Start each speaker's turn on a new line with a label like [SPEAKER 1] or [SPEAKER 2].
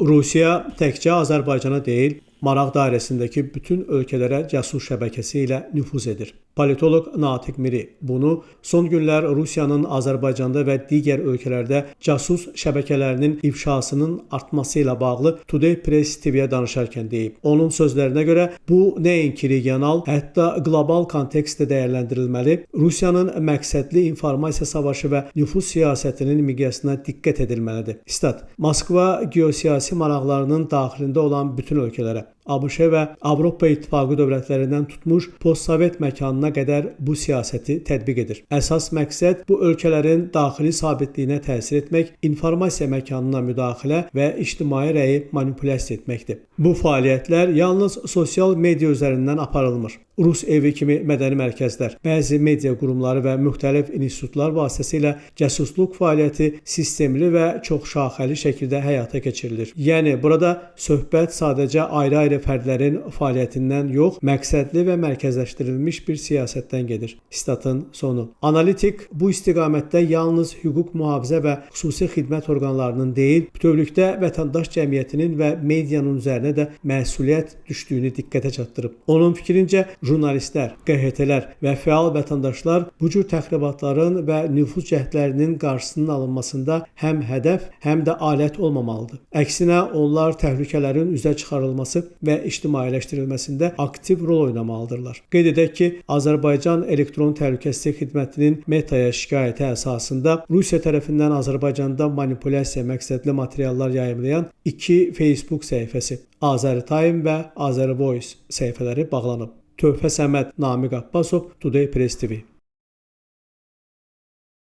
[SPEAKER 1] Rusiya təkcə Azərbaycana deyil, maraq dairəsindəki bütün ölkələrə cəsus şəbəkəsi ilə nüfuz edir. Politoloq Natiq Miri bunu son günlər Rusiyanın Azərbaycanda və digər ölkələrdə casus şəbəkələrinin ifşasının artması ilə bağlı Today Press TV-yə danışarkən deyib. Onun sözlərinə görə bu nəinki regional, hətta qlobal kontekstdə dəyərləndirilməli, Rusiyanın məqsədli informasiya savaşı və nüfuz siyasətinin miqyasına diqqət edilməlidir. Stat: Moskva geosiyasi maraqlarının daxilində olan bütün ölkələrə, ABŞ və Avropa İttifaqı dövlətlərindən tutmuş postsovet məkanına qədər bu siyasəti tətbiq edir. Əsas məqsəd bu ölkələrin daxili sabitliyinə təsir etmək, informasiya məkanına müdaxilə və ictimai rəyi manipulyasiya etməkdir. Bu fəaliyyətlər yalnız sosial media üzərindən aparılmır. Rus evi kimi mədəni mərkəzlər, bəzi media qurumları və müxtəlif institutlar vasitəsilə cəsusluq fəaliyyəti sistemli və çoxşaxəli şəkildə həyata keçirilir. Yəni burada söhbət sadəcə ayrı-ayrı fərdlərin fəaliyyətindən yox, məqsədli və mərkəzləşdirilmiş bir siyasətdən gedir. Statın sonu. Analitik bu istiqamətdə yalnız hüquq mühafizə və xüsusi xidmət orqanlarının deyil, bütövlükdə vətəndaş cəmiyyətinin və medianın üzərinə də məsuliyyət düşdüyünü diqqətə çatdırıb. Onun fikrincə, jurnalistlər, QHT-lər və fəal vətəndaşlar bu cür təxribatların və nüfuz cəhdlərinin qarşısının alınmasında həm hədəf, həm də alət olmamalıdır. Əksinə, onlar təhlükələrin üzə çıxarılması və ictimailəşdirilməsində aktiv rol oynamalıdırlar. Qeyd edək ki, Azərbaycan Elektron Təhlükəsizlik Xidmətinin Metaya şikayəti əsasında Rusiya tərəfindən Azərbaycanda manipulyasiya məqsədli materiallar yayımlayan 2 Facebook səhifəsi, AzərTime və AzərVoice səhifələri bağlanıb. Töhfə Səməd, Namiq Abbasov, Today Press TV.